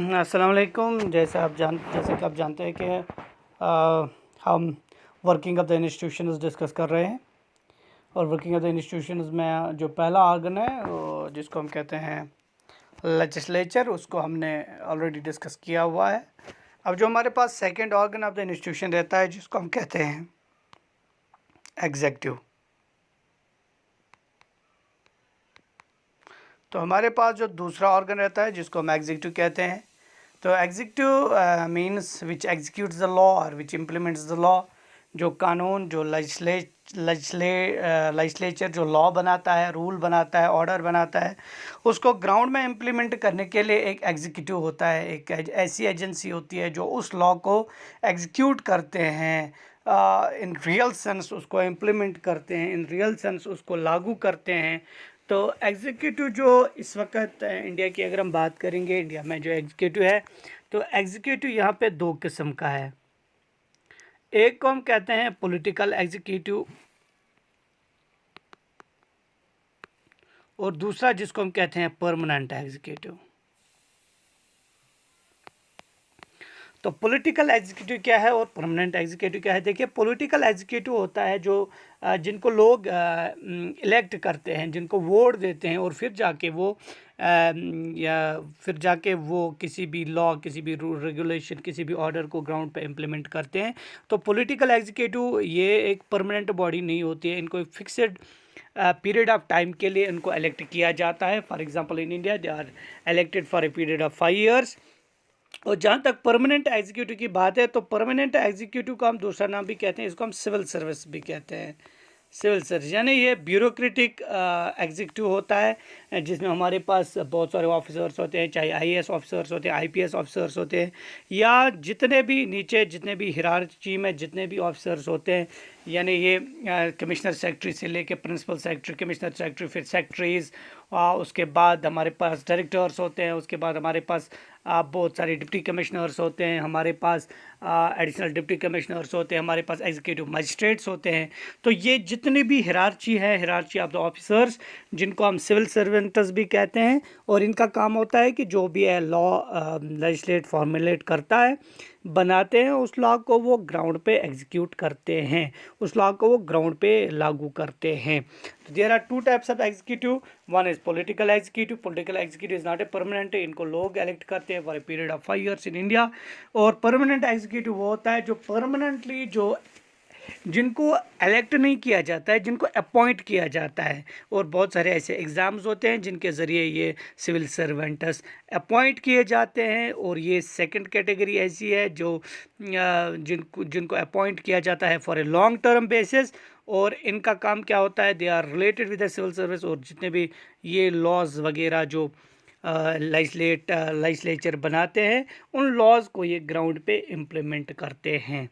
अस्सलाम वालेकुम। जैसे कि आप जानते हैं कि हम working of the institutions discuss कर रहे हैं। और वर्किंग ऑफ द इंस्टीट्यूशंस में जो पहला ऑर्गन है जिसको हम कहते हैं लेजिस्लेचर, उसको हमने ऑलरेडी डिस्कस किया हुआ है। अब जो हमारे पास second organ of the institution रहता है जिसको हम कहते हैं एग्जीक्यूटिव। तो हमारे पास जो दूसरा ऑर्गन रहता है जिसको हम एग्जीक्यूटिव कहते हैं। तो executive means which executes the law और विच इम्प्लीमेंट्स द लॉ। जो कानून, जो लेजिस्लेचर जो लॉ बनाता है, रूल बनाता है, ऑर्डर बनाता है, उसको ग्राउंड में इम्प्लीमेंट करने के लिए एक एग्जीक्यूटिव होता है। एक ऐसी एजेंसी होती है जो उस लॉ को एग्जीक्यूट करते हैं, इन रियल सेंस उसको इम्प्लीमेंट करते हैं, इन रियल सेंस उसको लागू करते हैं। तो एग्जीक्यूटिव जो इस वक्त इंडिया की अगर हम बात करेंगे, इंडिया में जो एग्जीक्यूटिव है, तो एग्जीक्यूटिव यहाँ पे दो किस्म का है। एक को हम कहते हैं पॉलिटिकल एग्जीक्यूटिव और दूसरा जिसको हम कहते हैं परमानेंट एग्जीक्यूटिव। तो पॉलिटिकल एग्जीक्यूटिव क्या है और परमानेंट एग्जीक्यूटिव क्या है? देखिए, पॉलिटिकल एग्जीक्यूटिव होता है जो जिनको लोग इलेक्ट करते हैं, जिनको वोट देते हैं और फिर जाके वो किसी भी लॉ, किसी भी रूल रेगुलेशन, किसी भी ऑर्डर को ग्राउंड पे इम्प्लीमेंट करते हैं। तो पॉलिटिकल एग्जीक्यूटिव ये एक परमानेंट बॉडी नहीं होती है, इनको एक फिक्स्ड पीरियड ऑफ टाइम के लिए इनको इलेक्ट किया जाता है। For example in India they are elected for a period of 5 years. और जहाँ तक परमानेंट एग्जीक्यूटिव की बात है, तो परमानेंट एग्जीक्यूटिव का हम दूसरा नाम भी कहते हैं, इसको हम सिविल सर्विस भी कहते हैं। सिविल सर्विस यानी ये ब्यूरोक्रेटिक एग्जीक्यूटिव होता है, जिसमें हमारे पास बहुत सारे ऑफिसर्स होते हैं, चाहे आईएएस ऑफिसर्स होते हैं, आईपीएस ऑफिसर्स होते हैं, या जितने भी नीचे जितने भी हिरार्ची में जितने भी ऑफिसर्स होते हैं, यानी ये कमिश्नर सेक्रेटरी से लेके प्रिंसिपल सेक्रेटरी, कमिश्नर सेक्रेटरी, फिर सेक्रेटरीज, उसके बाद हमारे पास डायरेक्टर्स होते हैं, उसके बाद हमारे पास बहुत सारे डिप्टी कमिश्नर्स होते हैं, हमारे पास एडिशनल डिप्टी कमिश्नर्स होते हैं, हमारे पास एग्जीक्यूटिव मजिस्ट्रेट्स होते हैं। तो ये जितनी भी हिरार्ची है, हिरार्ची ऑफ द ऑफिसर्स, जिनको हम सिविल सर्वेंट्स भी कहते हैं, और इनका काम होता है कि जो भी है लॉ लेजिस्लेट फॉर्मुलेट करता है, बनाते हैं, उस लॉ को वो ग्राउंड पे एग्जीक्यूट करते हैं, उस लॉ को वो ग्राउंड पे लागू करते हैं। तो there are two types of executive. One is political executive. Political executive is not a permanent, इनको लोग इलेक्ट करते हैं for a period of 5 years in India. और परमानेंट एग्जीक्यूटिव वो होता है जो परमानेंटली जो जिनको इलेक्ट नहीं किया जाता है, जिनको अपॉइंट किया जाता है। और बहुत सारे ऐसे एग्ज़ाम्स होते हैं जिनके ज़रिए ये सिविल सर्वेंट्स अपॉइंट किए जाते हैं। और ये सेकंड कैटेगरी ऐसी है जो जिनको अपॉइंट किया जाता है for a long term basis. और इनका काम क्या होता है? They are related with the civil service. और जितने भी ये लॉज वगैरह जो लेजिस्लेचर बनाते हैं, उन लॉज को ये ग्राउंड पे इम्प्लीमेंट करते हैं।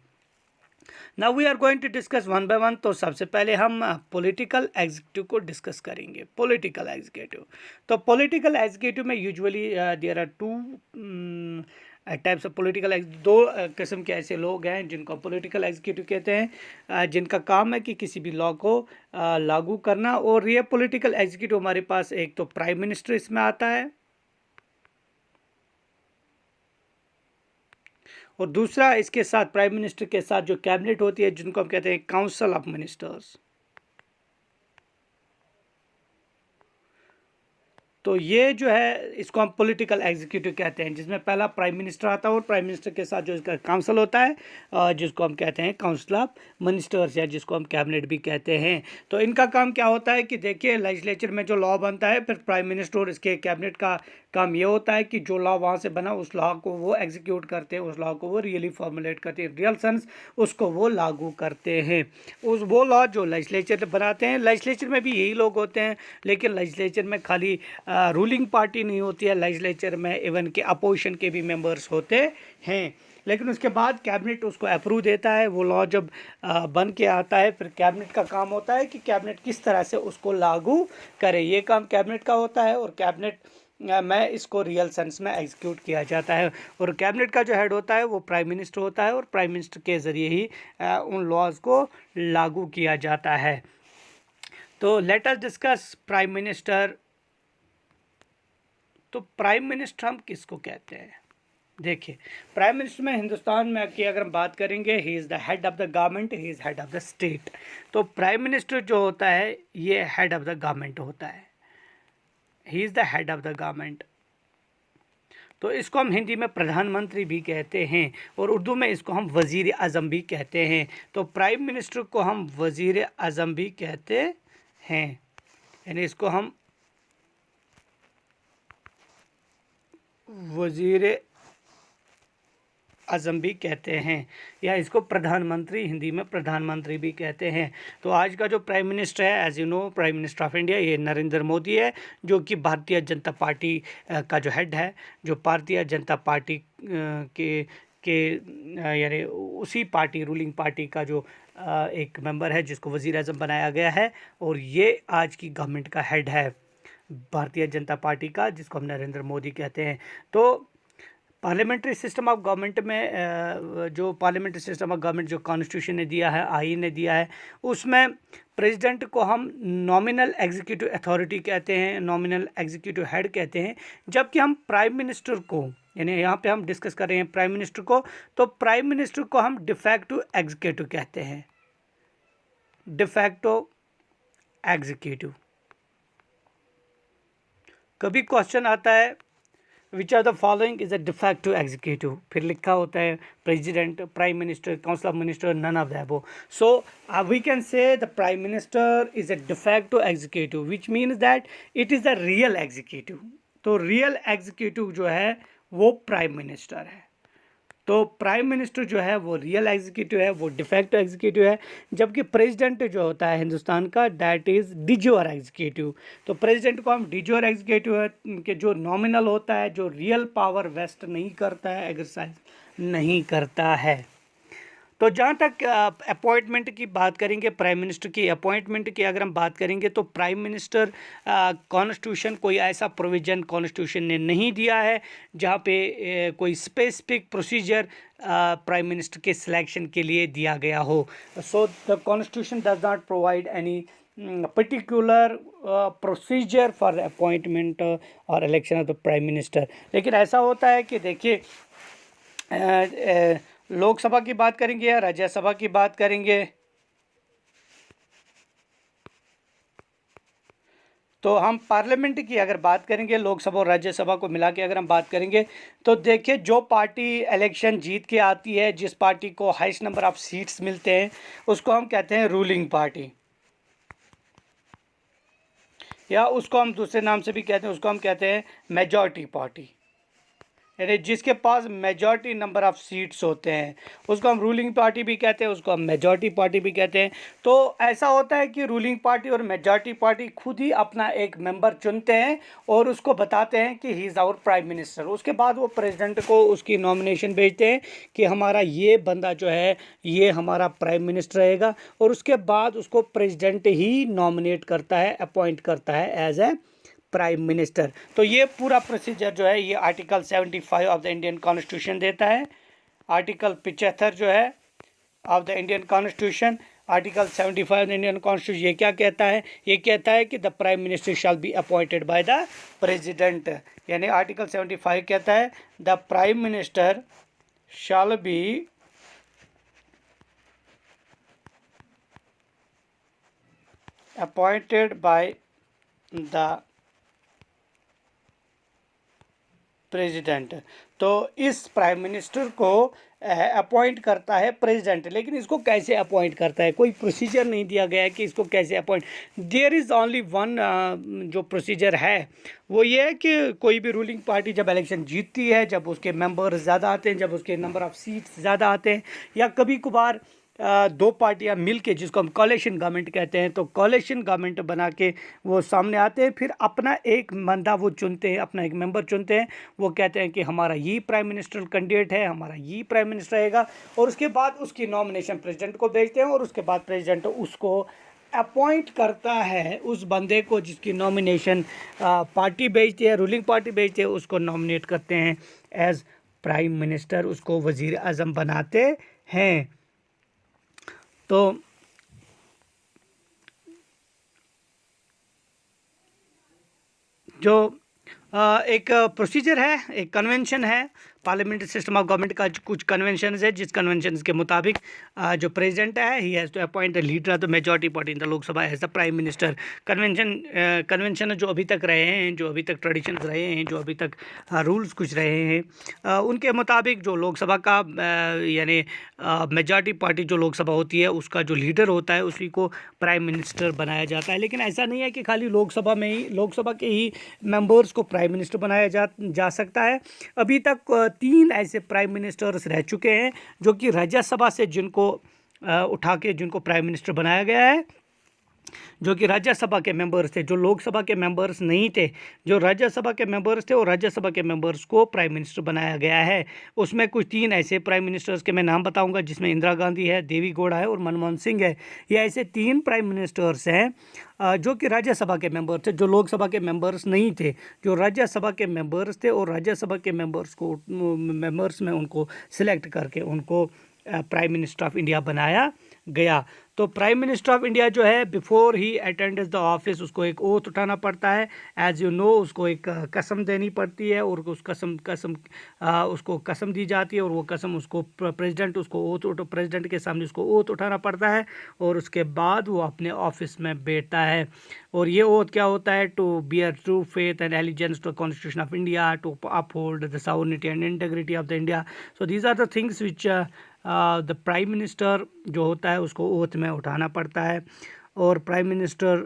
Now we are going to discuss one by one. तो सबसे पहले हम पॉलिटिकल एग्जीक्यूटिव को डिस्कस करेंगे। पॉलिटिकल एग्जीक्यूटिव, तो पॉलिटिकल एग्जीक्यूटिव में usually there are two types of political. दो किस्म के ऐसे लोग हैं जिनको पॉलिटिकल एग्जीक्यूटिव कहते हैं, जिनका काम है कि किसी भी लॉ को लागू करना। और ये पॉलिटिकल एग्जीक्यूटिव हमारे पास एक तो प्राइम मिनिस्टर इसमें आता है, और दूसरा इसके साथ प्राइम मिनिस्टर के साथ जो कैबिनेट होती है, जिनको हम कहते हैं काउंसिल ऑफ मिनिस्टर्स। तो ये जो है इसको हम पॉलिटिकल एग्जीक्यूटिव कहते हैं, जिसमें पहला प्राइम मिनिस्टर आता है और प्राइम मिनिस्टर के साथ जो इसका काउंसिल होता है, जिसको हम कहते हैं काउंसिल ऑफ मिनिस्टर्स, या जिसको हम कैबिनेट भी कहते हैं। तो इनका काम क्या होता है कि देखिए, लेजिस्लेचर में जो लॉ बनता है, फिर प्राइम मिनिस्टर और इसके कैबिनेट का काम ये होता है कि जो लॉ वहाँ से बना, उस लॉ को वो एग्जीक्यूट करते हैं, उस लॉ को वो रियली फॉर्मुलेट करते हैं, रियल सेंस उसको वो लागू करते हैं। वो लॉ जो लेजिस्लेचर बनाते हैं, लेजिस्लेचर में भी यही लोग होते हैं, लेकिन लेजिस्लेचर में खाली रूलिंग पार्टी नहीं होती है, लेजिस्लेचर में इवन के अपोजिशन के भी मेंबर्स होते हैं। लेकिन उसके बाद कैबिनेट उसको अप्रूव देता है। वो लॉ जब बन के आता है, फिर कैबिनेट का काम होता है कि कैबिनेट किस तरह से उसको लागू करे, ये काम कैबिनेट का होता है। और कैबिनेट में इसको रियल सेंस में एग्जीक्यूट किया जाता है। और कैबिनेट का जो हेड होता है वो प्राइम मिनिस्टर होता है, और प्राइम मिनिस्टर के ज़रिए ही उन लॉज को लागू किया जाता है। तो let us discuss prime minister. तो प्राइम मिनिस्टर हम किसको कहते हैं? देखिए, प्राइम मिनिस्टर में हिंदुस्तान में की अगर हम बात करेंगे, ही is the head of the government, he is head of the state. तो प्राइम मिनिस्टर जो होता है ये हेड ऑफ़ द गवर्नमेंट होता है, ही is the head of the government. तो इसको हम हिंदी में प्रधानमंत्री भी कहते हैं और उर्दू में इसको हम वज़ीर आज़म भी कहते हैं। तो प्राइम मिनिस्टर को हम वज़ीर आज़म भी कहते हैं, यानी इसको हम वज़ीर आज़म भी कहते हैं, या इसको प्रधानमंत्री, हिंदी में प्रधानमंत्री भी कहते हैं। तो आज का जो प्राइम मिनिस्टर है, as you know, prime minister of India ये नरेंद्र मोदी है, जो कि भारतीय जनता पार्टी का जो हेड है, जो भारतीय जनता पार्टी यानी उसी पार्टी, रूलिंग पार्टी का जो एक मेंबर है, जिसको वज़ीर आज़म बनाया गया है, और ये आज की गवर्नमेंट का हेड है भारतीय जनता पार्टी का, जिसको हम नरेंद्र मोदी कहते हैं। तो पार्लियामेंट्री सिस्टम ऑफ गवर्नमेंट में जो पार्लियामेंट्री सिस्टम ऑफ गवर्नमेंट जो कॉन्स्टिट्यूशन ने दिया है, आईन ने दिया है, उसमें प्रेसिडेंट को हम नॉमिनल एग्जीक्यूटिव अथॉरिटी कहते हैं, नॉमिनल एग्जीक्यूटिव हेड कहते हैं, जबकि हम प्राइम मिनिस्टर को, यानी यहाँ पे हम डिस्कस कर रहे हैं प्राइम मिनिस्टर को, तो प्राइम मिनिस्टर को हम डिफैक्टो एग्जीक्यूटिव कहते हैं, डिफैक्टो एग्जीक्यूटिव। कभी क्वेश्चन आता है which are the following is a de facto executive, फिर लिखा होता है president, prime minister, council of minister, none of the above. So we can say the prime minister is a de facto executive, which means that it is the real executive. तो real executive जो है वो prime minister है। तो prime minister जो है वो real executive है, वो डिफैक्टो एग्जीक्यूटिव है, जबकि प्रेसिडेंट जो होता है हिंदुस्तान का, दैट इज़ डिजोर एग्जीक्यूटिव। तो प्रेसिडेंट को हम डिजोर एग्जीक्यूटिव है कि जो नॉमिनल होता है, जो रियल पावर वेस्ट नहीं करता है, एक्सरसाइज नहीं करता है। तो जहाँ तक अपॉइंटमेंट की बात करेंगे, प्राइम मिनिस्टर की अपॉइंटमेंट की अगर हम बात करेंगे, तो प्राइम मिनिस्टर कॉन्स्टिट्यूशन कोई ऐसा प्रोविज़न कॉन्स्टिट्यूशन ने नहीं दिया है जहाँ पे कोई स्पेसिफिक प्रोसीजर प्राइम मिनिस्टर के सिलेक्शन के लिए दिया गया हो। So the constitution does not provide any particular procedure for appointment और election of the prime minister. लेकिन ऐसा होता है कि देखिए, लोकसभा की बात करेंगे या राज्यसभा की बात करेंगे, तो हम पार्लियामेंट की अगर बात करेंगे, लोकसभा और राज्यसभा को मिला के अगर हम बात करेंगे, तो देखिए जो पार्टी इलेक्शन जीत के आती है, जिस पार्टी को हाईएस्ट नंबर ऑफ सीट्स मिलते हैं, उसको हम कहते हैं रूलिंग पार्टी, या उसको हम दूसरे नाम से भी कहते हैं, उसको हम कहते हैं मेजॉरिटी पार्टी। यानी जिसके पास मेजॉरिटी नंबर ऑफ़ सीट्स होते हैं उसको हम रूलिंग पार्टी भी कहते हैं, उसको हम मेजॉरिटी पार्टी भी कहते हैं। तो ऐसा होता है कि रूलिंग पार्टी और मेजॉरिटी पार्टी खुद ही अपना एक मेंबर चुनते हैं और उसको बताते हैं कि he is our prime minister. उसके बाद वो प्रेसिडेंट को उसकी नॉमिनेशन भेजते हैं कि हमारा ये बंदा जो है ये हमारा प्राइम मिनिस्टर रहेगा, और उसके बाद उसको प्रेसिडेंट ही नॉमिनेट करता है, अपॉइंट करता है एज ए प्राइम मिनिस्टर। तो ये पूरा प्रोसीजर जो है ये article 75 of the Indian constitution देता है। आर्टिकल 75 जो है of the Indian constitution, article 75 of the Indian constitution ये क्या कहता है? ये कहता है कि the prime minister shall be appointed by the president. यानी आर्टिकल 75 कहता है the prime minister shall be appointed by the president. तो इस प्राइम मिनिस्टर को अपॉइंट करता है प्रेसिडेंट। लेकिन इसको कैसे अपॉइंट करता है, कोई प्रोसीजर नहीं दिया गया है कि इसको कैसे appoint. There is only one जो प्रोसीजर है वो ये है कि कोई भी रूलिंग पार्टी जब इलेक्शन जीतती है, जब उसके मेंबर ज़्यादा आते हैं, जब उसके नंबर ऑफ़ सीट्स ज़्यादा आते हैं, या कभी कभार दो पार्टियां मिलके, जिसको हम कॉलेशन गवर्नमेंट कहते हैं, तो कॉलेशन गवर्नमेंट बना के वो सामने आते हैं, फिर अपना एक बंदा वो चुनते हैं, अपना एक मेंबर चुनते हैं, वो कहते हैं कि हमारा ये प्राइम मिनिस्टर कैंडिडेट है, हमारा ये प्राइम मिनिस्टर रहेगा, और उसके बाद उसकी नॉमिनेशन प्रेसिडेंट को भेजते हैं, और उसके बाद प्रेसिडेंट उसको अपॉइंट करता है उस बंदे को जिसकी नॉमिनेशन पार्टी भेजती है, रूलिंग पार्टी भेजती है, उसको नॉमिनेट करते हैं एज प्राइम मिनिस्टर, उसको वज़ीर आज़म बनाते हैं। तो जो एक प्रोसीजर है, एक कन्वेंशन है पार्लियामेंट्री सिस्टम ऑफ गवर्नमेंट का कुछ कन्वेंशन है, जिस कन्वेंशन के मुताबिक जो प्रेसिडेंट है he has to appoint the leader of the majority party in the Lok Sabha as the prime minister. Convention जो अभी तक रहे हैं, जो अभी तक ट्रेडिशंस रहे हैं, जो अभी तक रूल्स कुछ रहे हैं, उनके मुताबिक जो लोकसभा का यानी मेजॉरिटी पार्टी जो लोकसभा होती है उसका जो लीडर होता है उसी को प्राइम मिनिस्टर बनाया जाता है। लेकिन ऐसा नहीं है कि खाली लोकसभा के ही मेंबर्स को प्राइम मिनिस्टर बनाया जा सकता है। अभी तक 3 ऐसे प्राइम मिनिस्टर्स रह चुके हैं जो कि राज्यसभा से जिनको उठा के जिनको प्राइम मिनिस्टर बनाया गया है, जो कि राज्यसभा के मेंबर्स थे, जो लोकसभा के मेंबर्स नहीं थे, जो राज्यसभा के मेंबर्स थे और राज्यसभा के मेंबर्स को प्राइम मिनिस्टर बनाया गया है। उसमें कुछ 3 ऐसे प्राइम मिनिस्टर्स के मैं नाम बताऊंगा, जिसमें इंदिरा गांधी है, देवी गौड़ा है और मनमोहन सिंह है। ये ऐसे 3 प्राइम मिनिस्टर्स हैं जो कि राज्यसभा के मेंबर थे, जो लोकसभा के मेंबर्स नहीं थे, जो राज्यसभा के मेंबर्स थे और राज्यसभा के मेंबर्स में उनको सिलेक्ट करके उनको प्राइम मिनिस्टर ऑफ इंडिया बनाया गया। तो प्राइम मिनिस्टर ऑफ इंडिया जो है before he attends the office उसको एक ओथ उठाना पड़ता है। एज यू नो उसको एक कसम देनी पड़ती है और उस उसको कसम दी जाती है और वो कसम उसको प्रेसिडेंट के सामने उसको ओथ उठाना पड़ता है और उसके बाद वो अपने ऑफिस में बैठता है। और ये ओथ क्या होता है? To bear true faith and allegiance to constitution of India, to uphold the sovereignty and integrity of the India. So these are the things which the prime minister जो होता है उसको ओथ में उठाना पड़ता है। और prime minister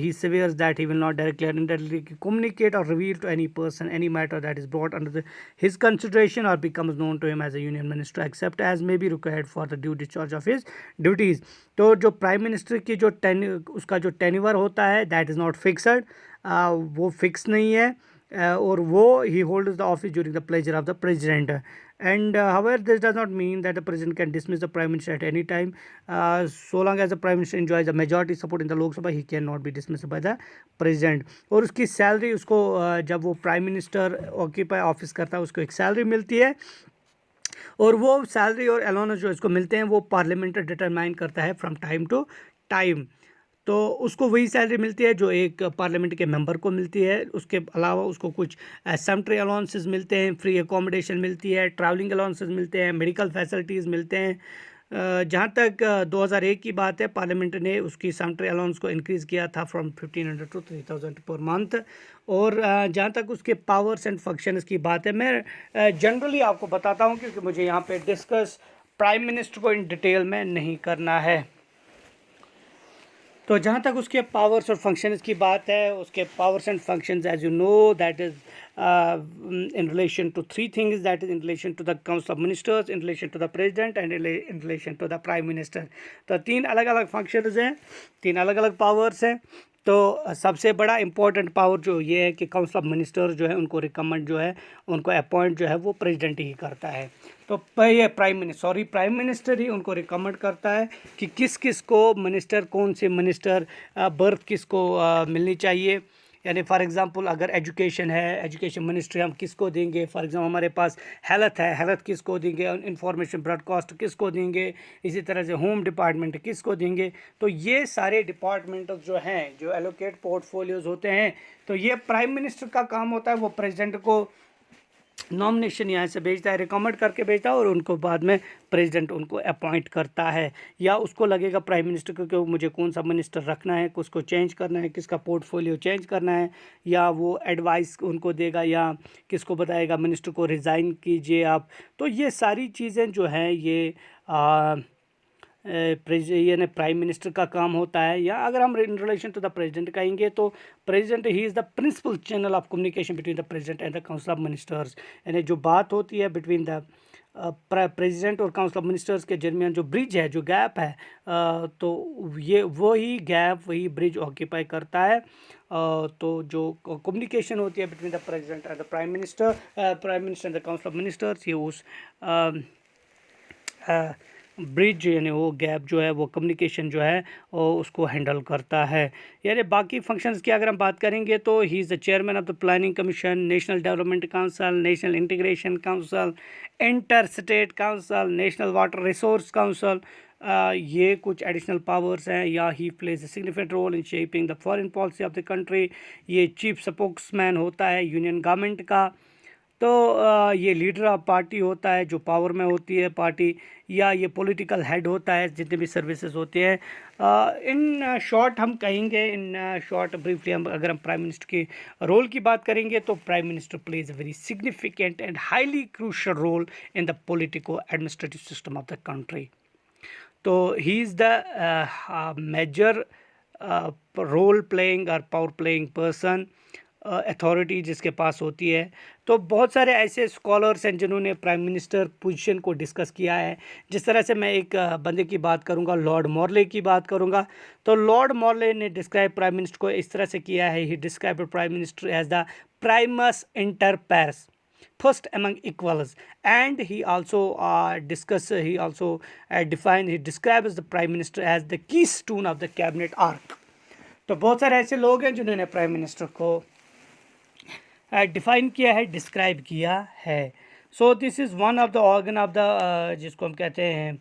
he swears that he will not directly or indirectly communicate or reveal to any person any matter that is brought under his consideration or becomes known to him as a union minister except as may be required for the due discharge of his duties। तो जो prime minister की जो उसका जो tenure होता है that is not fixed, वो fix नहीं है, और वो ही holds the office during the pleasure of the president. And however, this does not mean that the president can dismiss the prime minister at any time. So long as the prime minister enjoys the majority support in the Lok Sabha, he cannot be dismissed by the president। और उसकी salary उसको जब वो prime minister occupy office करता है उसको एक salary मिलती है और वो सैलरी और अलाउंस जो इसको मिलते हैं वो पार्लियामेंट डिटरमाइन करता है फ्रॉम टाइम टू टाइम। तो उसको वही सैलरी मिलती है जो एक पार्लियामेंट के मेंबर को मिलती है। उसके अलावा उसको कुछ सैनिटरी अलाउंसेस मिलते हैं, फ्री एकोमोडेशन मिलती है, ट्रैवलिंग अलाउंसेस मिलते हैं, मेडिकल फैसिलिटीज़ मिलते हैं। जहाँ तक 2001 की बात है, पार्लियामेंट ने उसकी सैनिटरी अलाउंस को इंक्रीज़ किया था फ्रॉम 1500 टू 3000 पर मंथ। और जहाँ तक उसके पावर्स एंड फंक्शंस की बात है, मैं जनरली आपको बताता हूँ क्योंकि मुझे यहाँ पे डिस्कस प्राइम मिनिस्टर को इन डिटेल में नहीं करना है। तो जहाँ तक उसके पावर्स और फंक्शंस की बात है, उसके powers and functions as you know that is in relation to 3 things, that is in relation to the council of ministers, in relation to the president and in relation to the prime minister। तो 3 अलग अलग functions हैं, 3 अलग अलग powers हैं। तो सबसे बड़ा इम्पोर्टेंट पावर जो ये है कि काउंसिल ऑफ मिनिस्टर्स जो है उनको रिकमेंड जो है उनको अपॉइंट जो है वो प्रेसिडेंट ही करता है। तो ये प्राइम मिनिस्टर ही उनको रिकमेंड करता है कि किस किस को मिनिस्टर, कौन से मिनिस्टर बर्थ किसको मिलनी चाहिए। यानी फॉर एग्जांपल अगर एजुकेशन है, एजुकेशन मिनिस्ट्री हम किसको देंगे। फॉर एग्जांपल हमारे पास हेल्थ है, हेल्थ किसको देंगे, इंफॉर्मेशन ब्रॉडकास्ट किसको देंगे, इसी तरह से होम डिपार्टमेंट किसको देंगे। तो ये सारे डिपार्टमेंट जो हैं, जो एलोकेट पोर्टफोलियोज़ होते हैं, तो ये प्राइम मिनिस्टर का काम होता है। वो प्रेसिडेंट को नॉमिनेशन यहाँ से भेजता है, रिकमेंड करके भेजता है और उनको बाद में प्रेसिडेंट उनको अपॉइंट करता है। या उसको लगेगा प्राइम मिनिस्टर को कि मुझे कौन सा मिनिस्टर रखना है, किसको चेंज करना है, किसका पोर्टफोलियो चेंज करना है, या वो एडवाइस उनको देगा या किसको बताएगा मिनिस्टर को रिज़ाइन कीजिए आप। तो ये सारी चीज़ें जो हैं ये यानी प्राइम मिनिस्टर का काम होता है। या अगर हम in relation to the president कहेंगे तो president he is the principal channel of communication between the president and the council of ministers. यानी जो बात होती है बिटवीन द प्रेसिडेंट और काउंसिल ऑफ मिनिस्टर्स के दरमियान जो ब्रिज है, जो गैप है, तो ये वही गैप, वही ब्रिज ऑक्यूपाई करता है। तो जो कम्युनिकेशन होती है between the president and the prime minister and the council of ministers, ये उस ब्रिज यानी वो गैप जो है वो कम्युनिकेशन जो है वो उसको हैंडल करता है। यानी बाकी फंक्शंस की अगर हम बात करेंगे तो he is the chairman of the planning commission, national development council, national integration council, inter state council, national water resource council. ये कुछ एडिशनल पावर्स हैं। या he plays a significant role in shaping the foreign policy of the country. ये chief spokesman होता है union government का। तो ये लीडर ऑफ पार्टी होता है जो पावर में होती है पार्टी, या ये पॉलिटिकल हेड होता है जितने भी सर्विसेज होते हैं। इन शॉर्ट हम कहेंगे, इन शॉर्ट ब्रीफली हम अगर हम प्राइम मिनिस्टर के रोल की बात करेंगे तो prime minister plays a very significant and highly crucial role in the politico administrative system of the country. तो he is the major role playing और पावर प्लेइंग पर्सन, अथॉरिटी जिसके पास होती है। तो बहुत सारे ऐसे स्कॉलर्स हैं जिन्होंने प्राइम मिनिस्टर पोजीशन को डिस्कस किया है। जिस तरह से मैं एक बंदे की बात करूंगा, लॉर्ड मॉर्ले की बात करूंगा, तो लॉर्ड मॉर्ले ने डिस्क्राइब प्राइम मिनिस्टर को इस तरह से किया है। He describe prime minister as the primus inter pares, first among equals, and he also he describes the prime minister as the keystone of the cabinet arc। तो बहुत सारे ऐसे लोग हैं जिन्होंने प्राइम मिनिस्टर को डिफाइन किया है, डिस्क्राइब किया है। So this is one of the organ of the, जिसको हम कहते हैं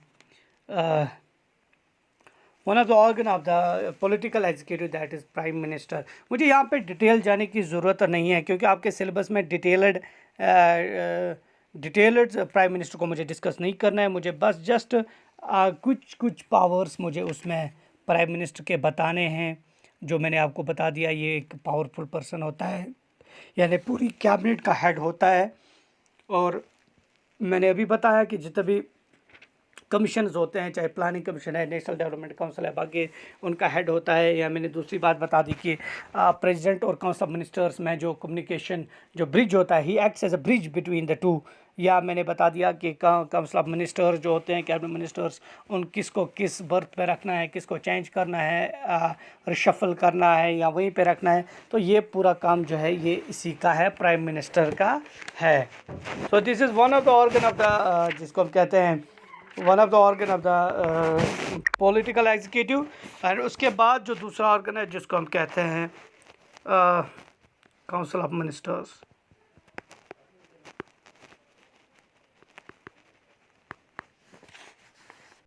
one of the organ of the political executive, that is prime minister. मुझे यहाँ पे डिटेल जाने की ज़रूरत नहीं है क्योंकि आपके सिलेबस में डिटेल्ड प्राइम मिनिस्टर को मुझे डिस्कस नहीं करना है। मुझे बस जस्ट कुछ पावर्स मुझे उसमें प्राइम मिनिस्टर के बताने हैं, जो मैंने आपको बता दिया। ये एक पावरफुल पर्सन होता है, यानी पूरी कैबिनेट का हेड होता है। और मैंने अभी बताया कि जितने भी कमीशंस होते हैं, चाहे प्लानिंग कमीशन है, नेशनल डेवलपमेंट काउंसिल है, बाकी उनका हेड होता है। या मैंने दूसरी बात बता दी कि प्रेसिडेंट और काउंसिल ऑफ मिनिस्टर्स में जो कम्युनिकेशन, जो ब्रिज होता है, he acts as a bridge between the two. या मैंने बता दिया कि काउंसिल ऑफ मिनिस्टर्स जो होते हैं, कैबिनेट मिनिस्टर्स, उन किसको किस बर्थ पे रखना है, किसको चेंज करना है, रिशफल करना है या वहीं पे रखना है। तो ये पूरा काम जो है ये इसी का है, प्राइम मिनिस्टर का है। So this is one of the organ of the, जिसको हम कहते हैं one of the organ of the political executive. और उसके बाद जो दूसरा ऑर्गन है जिसको हम कहते हैं काउंसिल ऑफ मिनिस्टर्स।